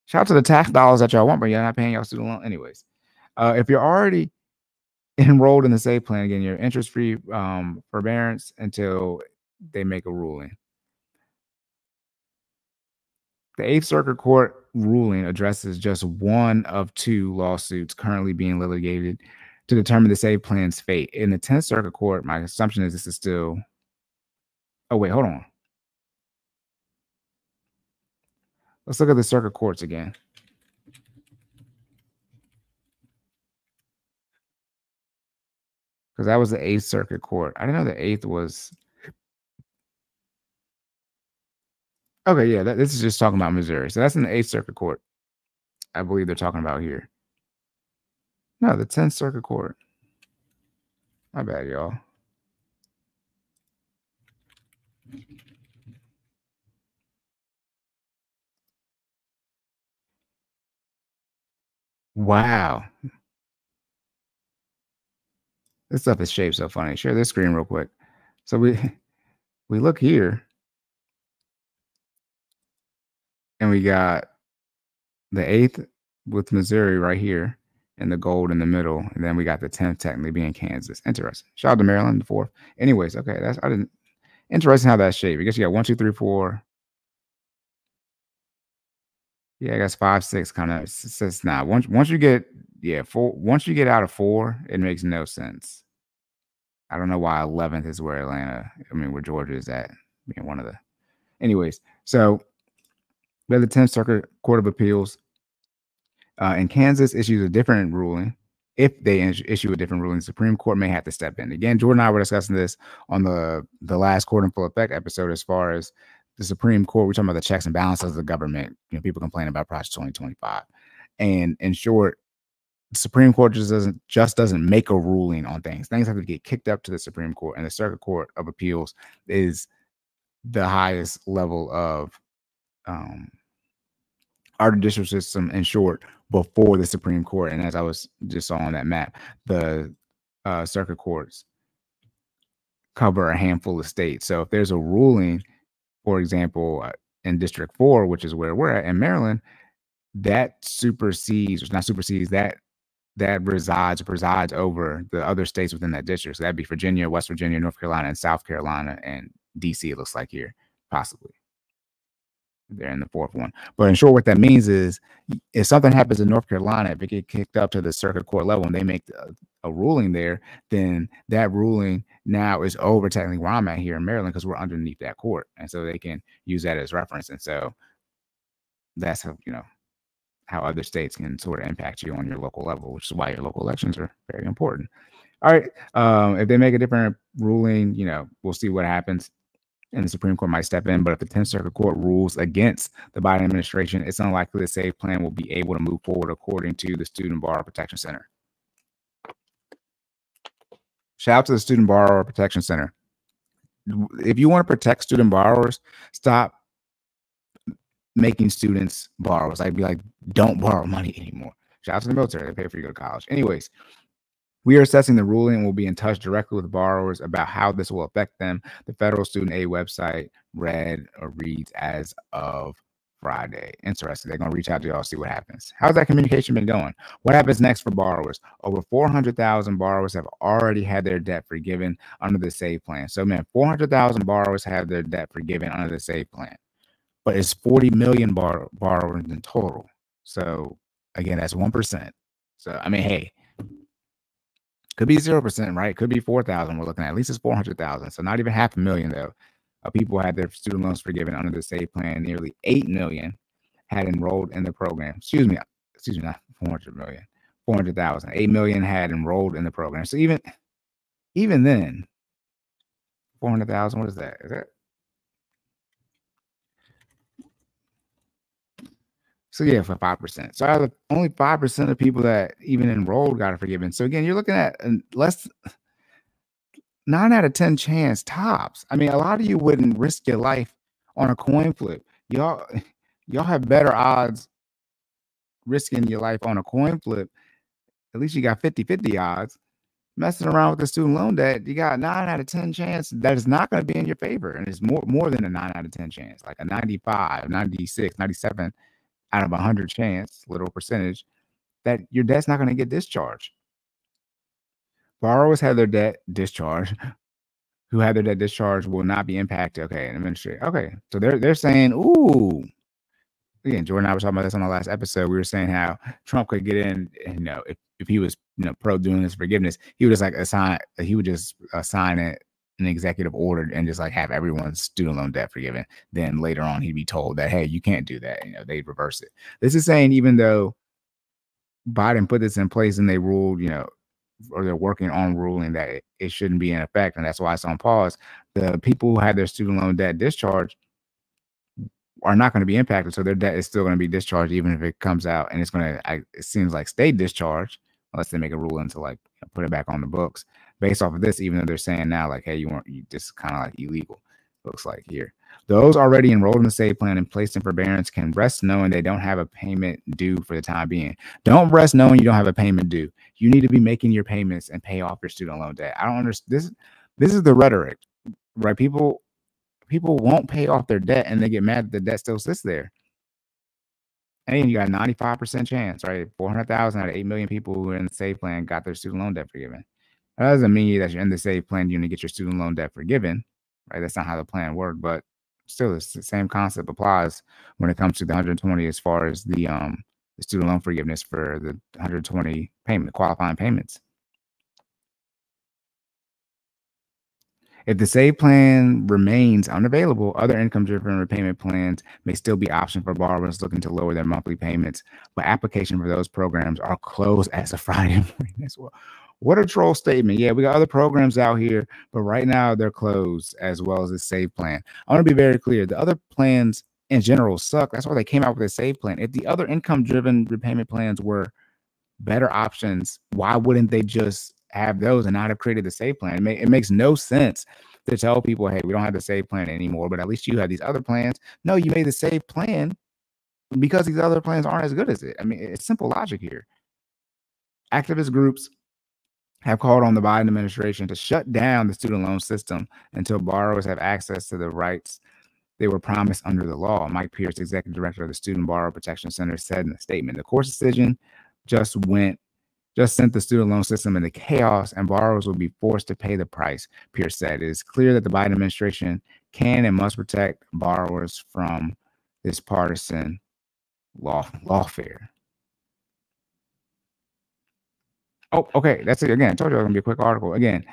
Shout out to the tax dollars that y'all want, but you're not paying your student loan anyways. If you're already enrolled in the SAVE plan, again, you're interest-free forbearance until they make a ruling. The 8th Circuit Court ruling addresses just one of 2 lawsuits currently being litigated to determine the SAVE plan's fate. In the 10th Circuit Court, my assumption is this is still... Oh, wait, hold on. Let's look at the circuit courts again. Because that was the 8th Circuit Court. I didn't know the 8th was... Okay, yeah, this is just talking about Missouri. So that's in the 8th Circuit Court. I believe they're talking about here. No, the 10th Circuit Court. My bad, y'all. Wow. This stuff is shaped so funny. Share this screen real quick. So we look here. And we got the 8th with Missouri right here and the gold in the middle. And then we got the 10th technically being Kansas. Interesting. Shout out to Maryland, the 4th. Anyways, okay. Interesting how that's shaped. I guess you got 1, 2, 3, 4. Yeah, I guess 5, 6 kind of says now. Once you get 4, once you get out of 4, it makes no sense. I don't know why 11th is where where Georgia is at, being one of the. Anyways, so we have the 10th Circuit Court of Appeals in Kansas issues a different ruling. If they issue a different ruling, the Supreme Court may have to step in. Again, Jordan and I were discussing this on the last Court in Full Effect episode as far as the Supreme Court. We're talking about the checks and balances of the government. People complain about Project 2025. And in short, the Supreme Court just doesn't make a ruling on things. Things have to get kicked up to the Supreme Court, and the Circuit Court of Appeals is the highest level of our judicial system, in short, before the Supreme Court. And as I was just saw on that map, the circuit courts cover a handful of states. So if there's a ruling, for example, in District 4, which is where we're at in Maryland, that supersedes, or not supersedes, that presides over the other states within that district. So that'd be Virginia, West Virginia, North Carolina, and South Carolina, and DC, it looks like here, possibly. They're in the 4th one. But in short, what that means is if something happens in North Carolina, if it gets kicked up to the circuit court level and they make a ruling there, then that ruling now is over technically where I'm at here in Maryland, because we're underneath that court. And so they can use that as reference. And so that's how, how other states can sort of impact you on your local level, which is why your local elections are very important. All right. If they make a different ruling, we'll see what happens. And the Supreme Court might step in. But if the 10th Circuit Court rules against the Biden administration, it's unlikely the SAVE plan will be able to move forward, according to the Student Borrower Protection Center. Shout out to the Student Borrower Protection Center. If you want to protect student borrowers, stop making students borrowers. I'd be like, don't borrow money anymore. Shout out to the military. They pay for you to go to college. Anyways, we are assessing the ruling and will be in touch directly with borrowers about how this will affect them. The federal student aid website reads as of Friday. Interesting. They're going to reach out to y'all, see what happens. How's that communication been going? What happens next for borrowers? Over 400,000 borrowers have already had their debt forgiven under the SAVE plan. So, 400,000 borrowers have their debt forgiven under the SAVE plan. But it's 40 million borrowers in total. So, again, that's 1%. So, hey, could be 0%, right? Could be 4,000 we're looking at. At least it's 400,000. So not even 500,000, though. People had their student loans forgiven under the SAVE plan. Nearly 8 million had enrolled in the program. Excuse me, not 400 million. 400,000. 8 million had enrolled in the program. So even then, 400,000, what is that? Is that? So yeah, for 5%. So out of only 5% of people that even enrolled got it forgiven. So again, you're looking at less 9 out of 10 chance tops. A lot of you wouldn't risk your life on a coin flip. Y'all have better odds risking your life on a coin flip. At least you got 50-50 odds. Messing around with the student loan debt, you got 9 out of 10 chance that is not going to be in your favor. And it's more than a 9 out of 10 chance, like a 95, 96, 97 out of 100 chance, little percentage, that your debt's not going to get discharged. Borrowers have their debt discharged. Who have their debt discharged will not be impacted. Okay, and administrator. Okay, so they're saying, ooh. Again, Jordan and I were talking about this on the last episode. We were saying how Trump could get in, and if he was pro doing this forgiveness, he would just assign it an executive order and just like have everyone's student loan debt forgiven. Then later on, he'd be told that, hey, you can't do that. They'd reverse it. This is saying even though Biden put this in place and they ruled, or they're working on ruling that it shouldn't be in effect, and that's why it's on pause. The people who had their student loan debt discharged are not going to be impacted, so their debt is still going to be discharged even if it comes out, and it's going to, it seems like, stay discharged unless they make a ruling to like put it back on the books based off of this, even though they're saying now like, hey, you this kind of like illegal, looks like here. Those already enrolled in the SAVE plan and placed in forbearance can rest knowing they don't have a payment due for the time being. Don't rest knowing you don't have a payment due. You need to be making your payments and pay off your student loan debt. I don't understand this is the rhetoric, right? People won't pay off their debt and they get mad that the debt still sits there. And you got a 95% chance, right? 400,000 out of 8 million people who are in the SAVE plan got their student loan debt forgiven. That doesn't mean that you're in the SAVE plan, you're going to get your student loan debt forgiven, right? That's not how the plan worked, but still the same concept applies when it comes to the 120 as far as the student loan forgiveness for the 120 qualifying payments. If the SAVE plan remains unavailable, other income-driven repayment plans may still be options for borrowers looking to lower their monthly payments, but application for those programs are closed as of Friday morning as well. What a troll statement. Yeah, we got other programs out here, but right now they're closed as well as the SAVE plan. I want to be very clear. The other plans in general suck. That's why they came out with a SAVE plan. If the other income-driven repayment plans were better options, why wouldn't they just have those and not have created the SAVE plan? It makes no sense to tell people, hey, we don't have the SAVE plan anymore, but at least you have these other plans. No, you made the SAVE plan because these other plans aren't as good as it. I mean, it's simple logic here. Activist groups have called on the Biden administration to shut down the student loan system until borrowers have access to the rights they were promised under the law. Mike Pierce, executive director of the Student Borrower Protection Center, said in a statement, the court's decision just sent the student loan system into chaos and borrowers will be forced to pay the price, Pierce said. It is clear that the Biden administration can and must protect borrowers from this partisan lawfare. Oh, okay. That's it. Again, I told you it was going to be a quick article. Again,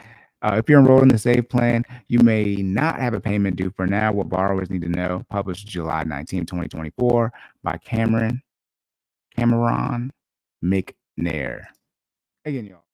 if you're enrolled in the SAVE plan, you may not have a payment due for now. What borrowers need to know, published July 19, 2024 by Cameron McNair. Again, y'all.